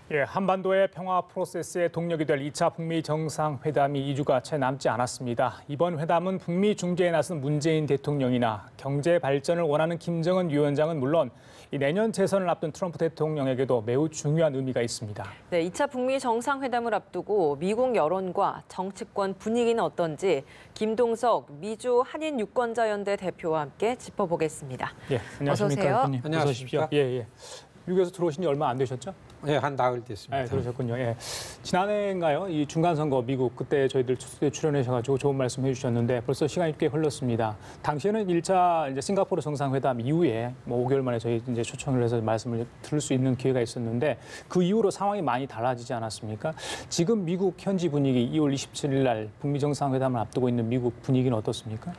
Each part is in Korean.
예, 한반도의 평화 프로세스의 동력이 될 2차 북미 정상회담이 2주가 채 남지 않았습니다. 이번 회담은 북미 중재에 나선 문재인 대통령이나 경제 발전을 원하는 김정은 위원장은 물론 이 내년 재선을 앞둔 트럼프 대통령에게도 매우 중요한 의미가 있습니다. 네, 2차 북미 정상회담을 앞두고 미국 여론과 정치권 분위기는 어떤지 김동석 미주 한인 유권자연대 대표와 함께 짚어보겠습니다. 예, 안녕하십니까, 어서 오세요. 대표님. 안녕하십니까. 어서 오십시오. 예, 예. 미국에서 들어오신 지 얼마 안 되셨죠? 네, 한 나흘 됐습니다. 네, 그러셨군요. 예. 지난해인가요? 이 중간선거 미국 그때 저희들 스튜디오에 출연하셔가지고 좋은 말씀 해주셨는데 벌써 시간이 꽤 흘렀습니다. 당시에는 1차 이제 싱가포르 정상회담 이후에 뭐 5개월 만에 저희 이제 초청을 해서 말씀을 들을 수 있는 기회가 있었는데 그 이후로 상황이 많이 달라지지 않았습니까? 지금 미국 현지 분위기 2월 27일 날 북미 정상회담을 앞두고 있는 미국 분위기는 어떻습니까?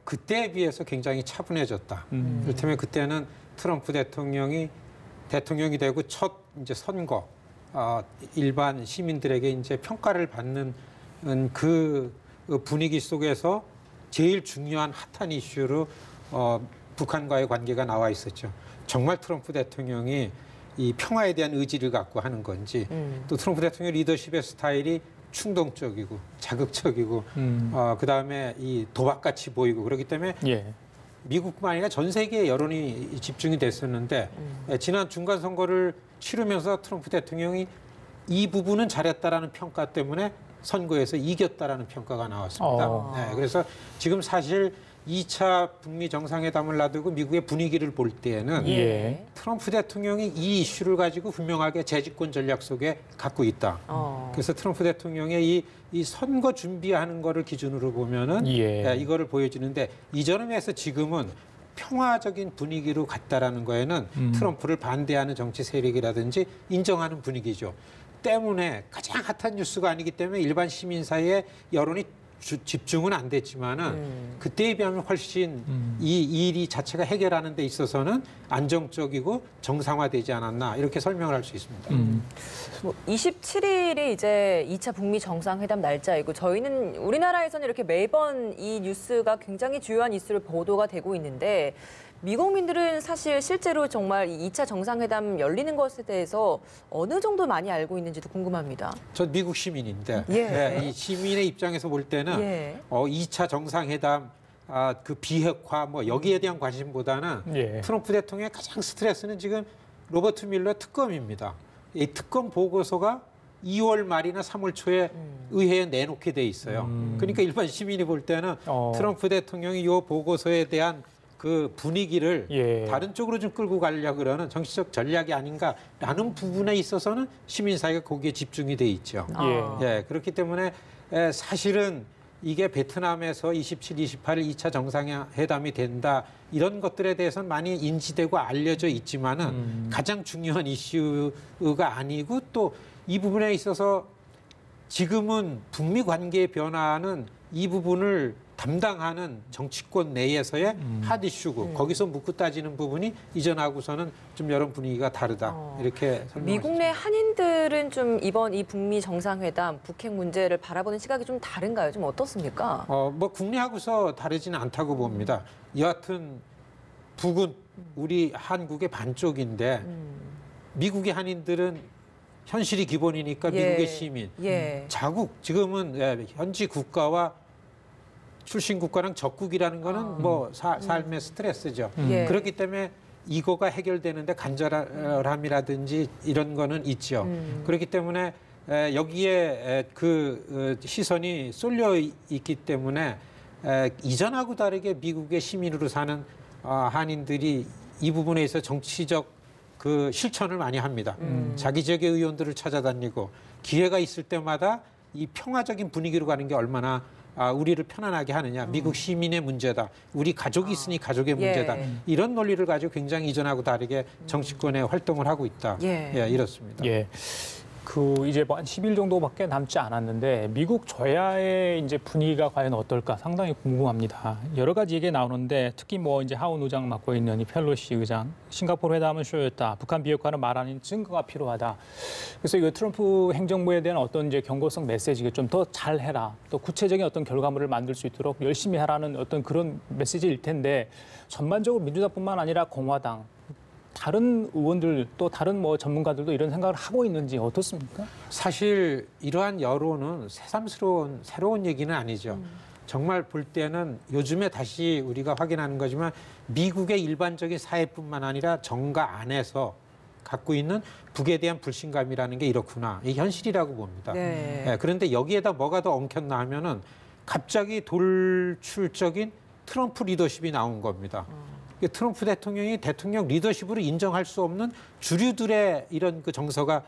그때에 비해서 굉장히 차분해졌다. 이를테면 그때는 트럼프 대통령이 되고 첫 이제 선거, 일반 시민들에게 이제 평가를 받는 그 분위기 속에서 제일 중요한 핫한 이슈로 북한과의 관계가 나와 있었죠. 정말 트럼프 대통령이 이 평화에 대한 의지를 갖고 하는 건지, 또 트럼프 대통령 리더십의 스타일이 충동적이고 자극적이고, 그다음에 이 도박같이 보이고 그렇기 때문에. 예. 미국뿐만 아니라 전 세계의 여론이 집중이 됐었는데 지난 중간 선거를 치르면서 트럼프 대통령이 이 부분은 잘했다라는 평가 때문에 선거에서 이겼다라는 평가가 나왔습니다. 네, 그래서 지금 사실 2차 북미 정상회담을 놔두고 미국의 분위기를 볼 때에는 예. 트럼프 대통령이 이 이슈를 가지고 분명하게 재집권 전략 속에 갖고 있다. 그래서 트럼프 대통령의 이 선거 준비하는 거를 기준으로 보면은 예. 이거를 보여주는데 이전에 비해서 지금은 평화적인 분위기로 갔다라는 거에는 트럼프를 반대하는 정치 세력이라든지 인정하는 분위기죠. 때문에 가장 핫한 뉴스가 아니기 때문에 일반 시민 사이에 여론이 집중은 안 됐지만은 그때에 비하면 훨씬 이 일이 자체가 해결하는 데 있어서는 안정적이고 정상화되지 않았나 이렇게 설명을 할 수 있습니다. 27일이 이제 2차 북미 정상회담 날짜이고 저희는 우리나라에서는 이렇게 매번 이 뉴스가 굉장히 주요한 이슈로 보도가 되고 있는데 미국민들은 사실 실제로 정말 이 2차 정상회담 열리는 것에 대해서 어느 정도 많이 알고 있는지도 궁금합니다. 전 미국 시민인데 예. 이 시민의 입장에서 볼 때는 예. 2차 정상회담 그 비핵화 뭐 여기에 대한 관심보다는 예. 트럼프 대통령의 가장 스트레스는 지금 로버트 뮬러 특검입니다. 이 특검 보고서가 2월 말이나 3월 초에 의회에 내놓게 돼 있어요. 그러니까 일반 시민이 볼 때는 트럼프 대통령이 이 보고서에 대한 그 분위기를 예. 다른 쪽으로 좀 끌고 가려고 그러는 정치적 전략이 아닌가라는 부분에 있어서는 시민사회가 거기에 집중이 돼 있죠. 예, 그렇기 때문에 사실은 이게 베트남에서 27, 28일 2차 정상회담이 된다 이런 것들에 대해서는 많이 인지되고 알려져 있지만은 가장 중요한 이슈가 아니고 또 이 부분에 있어서 지금은 북미 관계의 변화는 이 부분을 담당하는 정치권 내에서의 핫 이슈고 거기서 묻고 따지는 부분이 이전하고서는 좀 여론 분위기가 다르다 이렇게 설명할 미국 내 한인들은 좀 이번 이 북미 정상회담 북핵 문제를 바라보는 시각이 좀 다른가요? 좀 어떻습니까? 뭐 국내하고서 다르지는 않다고 봅니다. 여하튼 북은 우리 한국의 반쪽인데 미국의 한인들은 현실이 기본이니까 미국의 시민, 자국 지금은 현지 국가와 출신 국가랑 적국이라는 거는 뭐 삶의 스트레스죠. 그렇기 때문에 이거가 해결되는데 간절함이라든지 이런 거는 있죠. 그렇기 때문에 여기에 그 시선이 쏠려 있기 때문에 이전하고 다르게 미국의 시민으로 사는 한인들이 이 부분에 있어 정치적 그 실천을 많이 합니다. 자기 지역의 의원들을 찾아다니고 기회가 있을 때마다 이 평화적인 분위기로 가는 게 얼마나 우리를 편안하게 하느냐. 미국 시민의 문제다. 우리 가족이 있으니 가족의 문제다. 이런 논리를 가지고 굉장히 이전하고 다르게 정치권에 활동을 하고 있다. 이렇습니다. 예. 이제 뭐 한 10일 정도밖에 남지 않았는데 미국 저야의 이제 분위기가 과연 어떨까 상당히 궁금합니다. 여러 가지 얘기가 나오는데 특히 뭐 이제 하원 의장 맡고 있는 이 펠로시 의장, 싱가포르 회담은 쇼였다. 북한 비핵화는 말 아닌 증거가 필요하다. 그래서 이거 트럼프 행정부에 대한 어떤 이제 경고성 메시지가 좀 더 잘해라. 또 구체적인 어떤 결과물을 만들 수 있도록 열심히 하라는 어떤 그런 메시지일 텐데 전반적으로 민주당뿐만 아니라 공화당 다른 의원들 또 다른 뭐 전문가들도 이런 생각을 하고 있는지 어떻습니까? 사실 이러한 여론은 새삼스러운 새로운 얘기는 아니죠. 정말 볼 때는 요즘에 다시 우리가 확인하는 거지만 미국의 일반적인 사회뿐만 아니라 정가 안에서 갖고 있는 북에 대한 불신감이라는 게 이렇구나. 이게 현실이라고 봅니다. 네. 예, 그런데 여기에다 뭐가 더 엉켰나 하면은 갑자기 돌출적인 트럼프 리더십이 나온 겁니다. 트럼프 대통령이 대통령 리더십으로 인정할 수 없는 주류들의 이런 그 정서가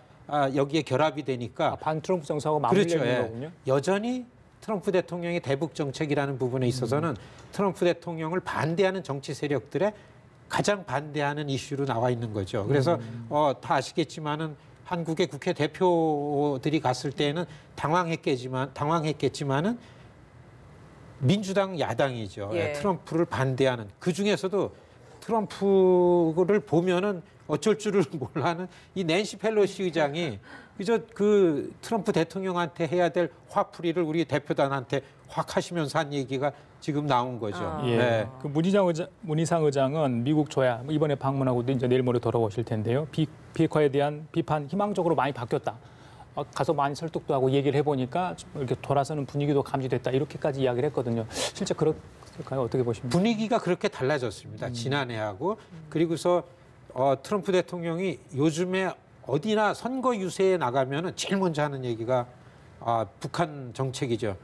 여기에 결합이 되니까 반 트럼프 정서하고 맞물려 그렇죠. 있는 예. 거군요. 여전히 트럼프 대통령의 대북 정책이라는 부분에 있어서는 트럼프 대통령을 반대하는 정치 세력들의 가장 반대하는 이슈로 나와 있는 거죠. 그래서 다 아시겠지만은 한국의 국회 대표들이 갔을 때에는 당황했겠지만은 민주당 야당이죠. 예. 트럼프를 반대하는 그 중에서도 트럼프를 보면은 어쩔 줄을 몰라하는 이 낸시 펠로시 의장이 그저 그 트럼프 대통령한테 해야 될 화풀이를 우리 대표단한테 확 하시면서 한 얘기가 지금 나온 거죠. 예. 네. 그 문희상 의장은 미국 조야 이번에 방문하고도 이제 내일 모레 돌아오실 텐데요. 비핵화에 대한 비판 희망적으로 많이 바뀌었다. 가서 많이 설득도 하고 얘기를 해보니까 이렇게 돌아서는 분위기도 감지됐다. 이렇게까지 이야기를 했거든요. 실제 그럴까요? 어떻게 보십니까? 분위기가 그렇게 달라졌습니다. 지난해하고. 그리고서 트럼프 대통령이 요즘에 어디나 선거 유세에 나가면은 제일 먼저 하는 얘기가 북한 정책이죠.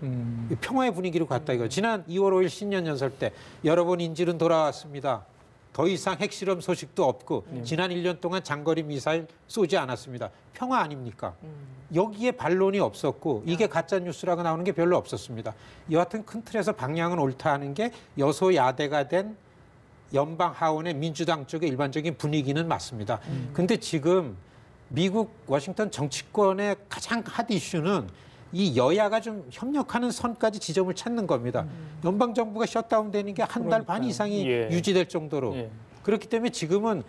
이 평화의 분위기로 갔다 이거. 지난 2월 5일 신년 연설 때 여러분 인질은 돌아왔습니다. 더 이상 핵실험 소식도 없고 지난 1년 동안 장거리 미사일 쏘지 않았습니다. 평화 아닙니까? 여기에 반론이 없었고 이게 가짜 뉴스라고 나오는 게 별로 없었습니다. 여하튼 큰 틀에서 방향은 옳다 하는 게 여소야대가 된 연방 하원의 민주당 쪽의 일반적인 분위기는 맞습니다. 근데 지금 미국 워싱턴 정치권의 가장 핫 이슈는 이 여야가 좀 협력하는 선까지 지점을 찾는 겁니다. 연방 정부가 셧다운되는 게 한 달 반 이상이 예. 유지될 정도로 예. 그렇기 때문에 지금은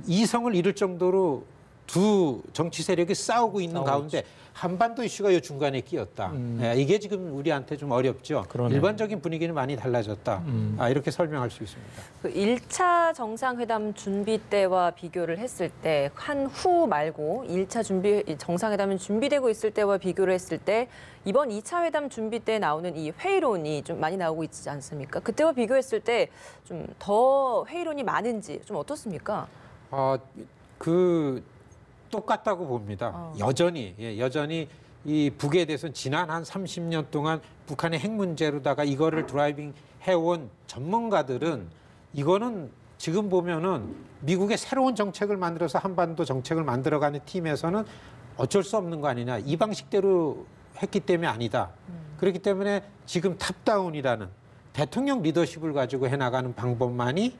이성을 잃을 정도로 두 정치 세력이 싸우고 있는 가운데 한반도 이슈가 이 중간에 끼었다. 이게 지금 우리한테 좀 어렵죠. 그러네요. 일반적인 분위기는 많이 달라졌다. 이렇게 설명할 수 있습니다. 그 1차 정상회담 준비 때와 비교를 했을 때 한 후 말고 1차 정상회담은 준비되고 있을 때와 비교를 했을 때 이번 2차 회담 준비 때 나오는 이 회의론이 좀 많이 나오고 있지 않습니까? 그때와 비교했을 때 좀 더 회의론이 많은지 좀 어떻습니까? 똑같다고 봅니다. 여전히 이 북에 대해서는 지난 한 30년 동안 북한의 핵 문제로다가 이거를 드라이빙 해온 전문가들은 이거는 지금 보면은 미국의 새로운 정책을 만들어서 한반도 정책을 만들어가는 팀에서는 어쩔 수 없는 거 아니냐. 이 방식대로 했기 때문에 아니다. 그렇기 때문에 지금 탑다운이라는 대통령 리더십을 가지고 해나가는 방법만이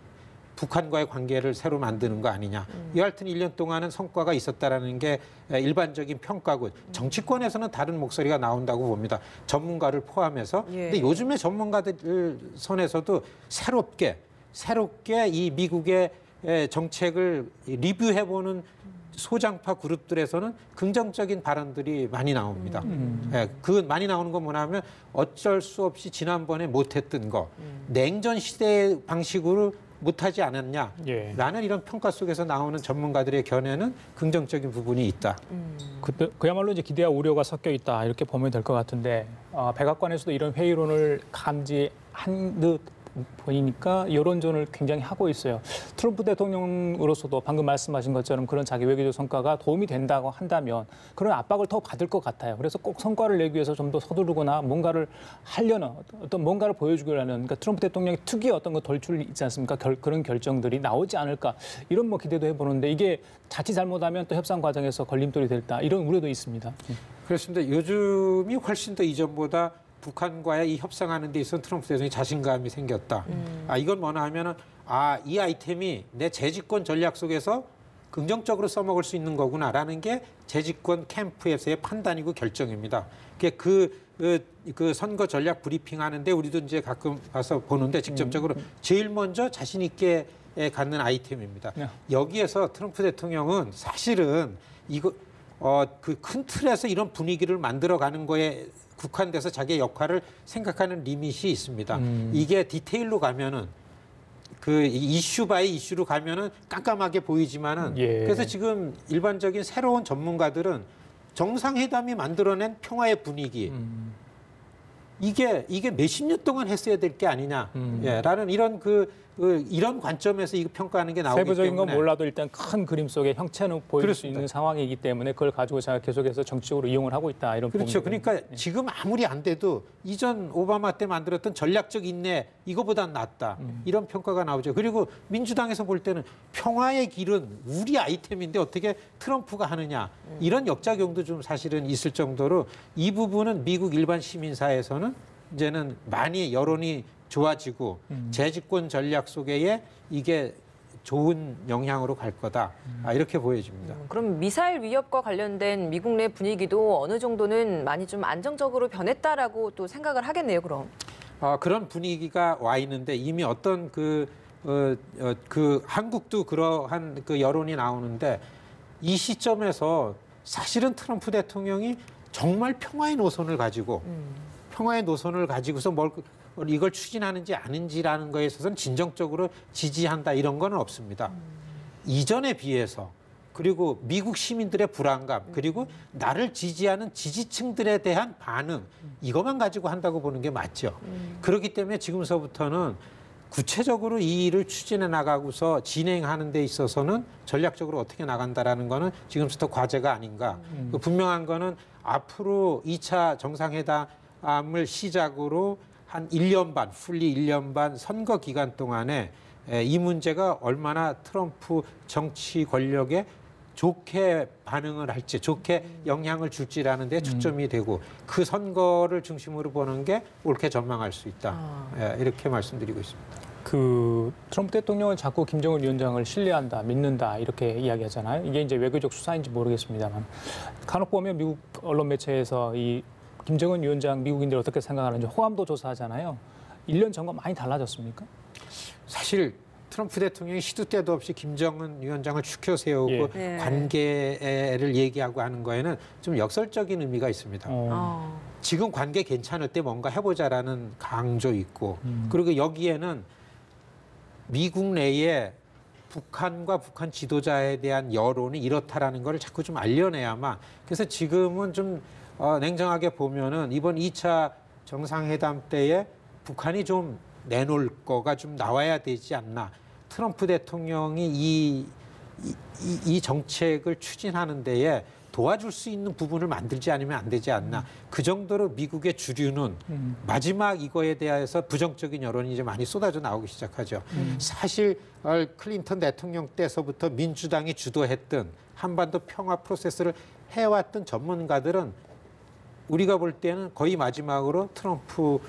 북한과의 관계를 새로 만드는 거 아니냐. 여하튼 1년 동안은 성과가 있었다라는 게 일반적인 평가고 정치권에서는 다른 목소리가 나온다고 봅니다. 전문가를 포함해서. 예. 근데 요즘에 전문가들 선에서도 새롭게 이 미국의 정책을 리뷰해보는 소장파 그룹들에서는 긍정적인 발언들이 많이 나옵니다. 그 많이 나오는 건 뭐냐면 어쩔 수 없이 지난번에 못했던 거 냉전 시대 방식으로 못하지 않았냐라는 예. 이런 평가 속에서 나오는 전문가들의 견해는 긍정적인 부분이 있다. 그야말로 이제 기대와 우려가 섞여 있다 이렇게 보면 될 것 같은데 백악관에서도 이런 회의론을 감지한 듯 보이니까 여론전을 굉장히 하고 있어요. 트럼프 대통령으로서도 방금 말씀하신 것처럼 그런 자기 외교적 성과가 도움이 된다고 한다면 그런 압박을 더 받을 것 같아요. 그래서 꼭 성과를 내기 위해서 좀 더 서두르거나 뭔가를 하려는 어떤 뭔가를 보여주려는 그러니까 트럼프 대통령의 특유의 어떤 거 돌출 있지 않습니까? 그런 결정들이 나오지 않을까 이런 뭐 기대도 해보는데 이게 자칫 잘못하면 또 협상 과정에서 걸림돌이 될다 이런 우려도 있습니다. 그렇습니다. 요즘이 훨씬 더 이전보다 북한과의 이 협상하는 데 있어서 트럼프 대통령이 자신감이 생겼다. 이건 뭐냐 하면은 이 아이템이 내 재집권 전략 속에서 긍정적으로 써먹을 수 있는 거구나라는 게 재집권 캠프에서의 판단이고 결정입니다. 그 선거 전략 브리핑 하는데 우리도 이제 가끔 가서 보는데 직접적으로 제일 먼저 자신 있게 갖는 아이템입니다. 여기에서 트럼프 대통령은 사실은 이거 그 큰 틀에서 이런 분위기를 만들어가는 거에 국한돼서 자기의 역할을 생각하는 리밋이 있습니다. 이게 디테일로 가면은 그 이슈 바이 이슈로 가면은 깜깜하게 보이지만은 예. 그래서 지금 일반적인 새로운 전문가들은 정상회담이 만들어낸 평화의 분위기 이게 몇십 년 동안 했어야 될 게 아니냐, 라는 이런 이런 관점에서 이거 평가하는 게 나오기 세부적인 때문에 건 몰라도 일단 큰 그림 속에 형체는 보일 수 그렇습니다. 있는 상황이기 때문에 그걸 가지고 제가 계속해서 정치적으로 이용을 하고 있다 이런 그렇죠. 부분들은. 그러니까 지금 아무리 안 돼도 이전 오바마 때 만들었던 전략적 인내 이거보단 낫다. 이런 평가가 나오죠. 그리고 민주당에서 볼 때는 평화의 길은 우리 아이템인데 어떻게 트럼프가 하느냐. 이런 역작용도 좀 사실은 있을 정도로 이 부분은 미국 일반 시민사회에서는 이제는 많이 여론이 좋아지고 재집권 전략 속에 이게 좋은 영향으로 갈 거다. 이렇게 보여집니다. 그럼 미사일 위협과 관련된 미국 내 분위기도 어느 정도는 많이 좀 안정적으로 변했다라고 또 생각을 하겠네요, 그럼. 그런 분위기가 와 있는데 이미 어떤 그 한국도 그러한 그 여론이 나오는데 이 시점에서 사실은 트럼프 대통령이 정말 평화의 노선을 가지고서 이걸 추진하는지 아닌지라는 거에 있어서는 진정적으로 지지한다 이런 거는 없습니다. 이전에 비해서 그리고 미국 시민들의 불안감 그리고 나를 지지하는 지지층들에 대한 반응 이것만 가지고 한다고 보는 게 맞죠. 그렇기 때문에 지금서부터는 구체적으로 이 일을 추진해 나가고서 진행하는 데 있어서는 전략적으로 어떻게 나간다라는 거는 지금부터 과제가 아닌가. 분명한 거는 앞으로 2차 정상회담을 시작으로 한 1년 반, 풀리 1년 반 선거 기간 동안에 이 문제가 얼마나 트럼프 정치 권력에 좋게 반응을 할지, 좋게 영향을 줄지라는 데 초점이 되고 그 선거를 중심으로 보는 게 옳게 전망할 수 있다. 이렇게 말씀드리고 있습니다. 그 트럼프 대통령은 자꾸 김정은 위원장을 신뢰한다, 믿는다 이렇게 이야기하잖아요. 이게 이제 외교적 수사인지 모르겠습니다만 간혹 보면 미국 언론 매체에서 이 김정은 위원장 미국인들이 어떻게 생각하는지 호감도 조사하잖아요. 1년 전과 많이 달라졌습니까? 사실 트럼프 대통령이 시도 때도 없이 김정은 위원장을 추켜 세우고 예. 관계를 얘기하고 하는 거에는 좀 역설적인 의미가 있습니다. 지금 관계 괜찮을 때 뭔가 해보자라는 강조 있고 그리고 여기에는 미국 내에 북한과 북한 지도자에 대한 여론이 이렇다라는 걸 자꾸 좀 알려내야만 그래서 지금은 좀 냉정하게 보면은 이번 2차 정상회담 때에 북한이 좀 내놓을 거가 좀 나와야 되지 않나. 트럼프 대통령이 이 정책을 추진하는 데에 도와줄 수 있는 부분을 만들지 않으면 안 되지 않나. 그 정도로 미국의 주류는 마지막 이거에 대해서 부정적인 여론이 이제 많이 쏟아져 나오기 시작하죠. 사실 클린턴 대통령 때서부터 민주당이 주도했던 한반도 평화 프로세스를 해왔던 전문가들은 우리가 볼 때는 거의 마지막으로 트럼프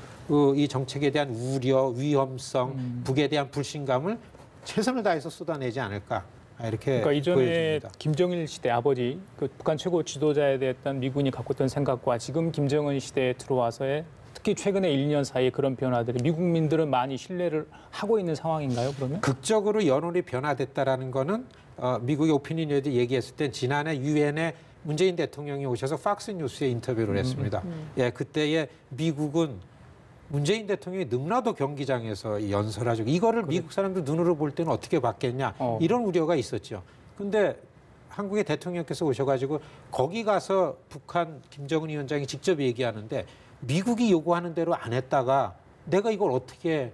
이 정책에 대한 우려, 위험성, 북에 대한 불신감을 최선을 다해서 쏟아내지 않을까 이렇게 그러니까 이전에 보여집니다. 김정일 시대 아버지, 그 북한 최고 지도자에 대한 미군이 갖고 있던 생각과 지금 김정은 시대에 들어와서의 특히 최근에 1년 사이에 그런 변화들이 미국민들은 많이 신뢰를 하고 있는 상황인가요? 그러면? 극적으로 여론이 변화됐다라는 거는 미국의 오피니언들이 얘기했을 땐 지난해 유엔에 문재인 대통령이 오셔서 팍스 뉴스에 인터뷰를 했습니다. 예, 그때에 미국은 문재인 대통령이 능라도 경기장에서 연설하죠. 이거를 미국 사람들 눈으로 볼 때는 어떻게 봤겠냐. 이런 우려가 있었죠. 근데 한국의 대통령께서 오셔가지고 거기 가서 북한 김정은 위원장이 직접 얘기하는데 미국이 요구하는 대로 안 했다가 내가 이걸 어떻게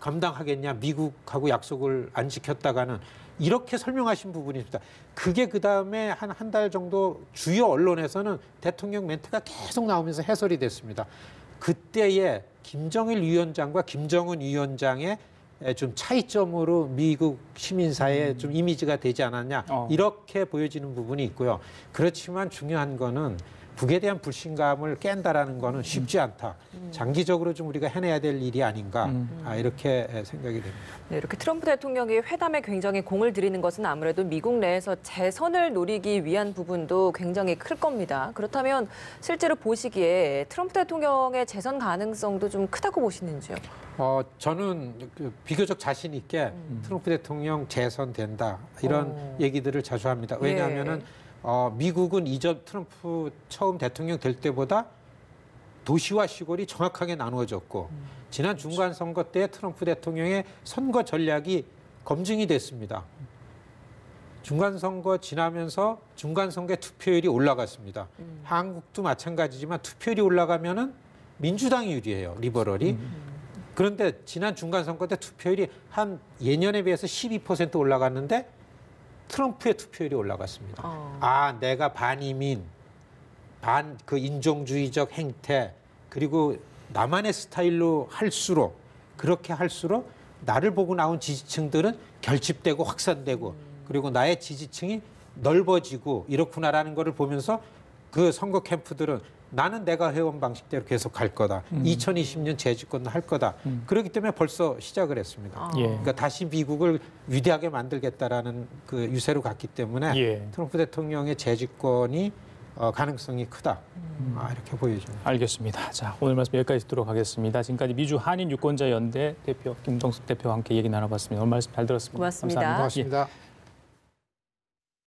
감당하겠냐. 미국하고 약속을 안 지켰다가는 이렇게 설명하신 부분이 있습니다. 그게 그다음에 한 달 정도 주요 언론에서는 대통령 멘트가 계속 나오면서 해설이 됐습니다. 그때의 김정일 위원장과 김정은 위원장의 좀 차이점으로 미국 시민사회에 좀 이미지가 되지 않았냐 이렇게 보여지는 부분이 있고요. 그렇지만 중요한 거는 북에 대한 불신감을 깬다라는 거는 쉽지 않다. 장기적으로 좀 우리가 해내야 될 일이 아닌가 이렇게 생각이 됩니다. 네, 이렇게 트럼프 대통령이 회담에 굉장히 공을 들이는 것은 아무래도 미국 내에서 재선을 노리기 위한 부분도 굉장히 클 겁니다. 그렇다면 실제로 보시기에 트럼프 대통령의 재선 가능성도 좀 크다고 보시는지요? 저는 비교적 자신 있게 트럼프 대통령 재선된다 이런 얘기들을 자주 합니다. 왜냐하면은 미국은 이전 트럼프 처음 대통령 될 때보다 도시와 시골이 정확하게 나누어졌고 지난 중간선거 때 트럼프 대통령의 선거 전략이 검증이 됐습니다. 중간선거 지나면서 중간선거의 투표율이 올라갔습니다. 한국도 마찬가지지만 투표율이 올라가면은 민주당이 유리해요. 리버럴이. 그런데 지난 중간선거 때 투표율이 한 예년에 비해서 12% 올라갔는데 트럼프의 투표율이 올라갔습니다. 아, 내가 반이민, 반 그 인종주의적 행태 그리고 나만의 스타일로 할수록 그렇게 할수록 나를 보고 나온 지지층들은 결집되고 확산되고 그리고 나의 지지층이 넓어지고 이렇구나라는 거를 보면서 그 선거 캠프들은 나는 내가 해온 방식대로 계속 갈 거다. 2020년 재집권을 할 거다. 그렇기 때문에 벌써 시작을 했습니다. 예. 그러니까 다시 미국을 위대하게 만들겠다라는 그 유세로 갔기 때문에 예. 트럼프 대통령의 재집권이 가능성이 크다. 이렇게 보여집니다. 알겠습니다. 자, 오늘 말씀 여기까지 듣도록 하겠습니다. 지금까지 미주 한인 유권자 연대 대표 김동숙 대표와 함께 얘기 나눠봤습니다. 오늘 말씀 잘 들었습니다. 고맙습니다. 감사합니다. 고맙습니다.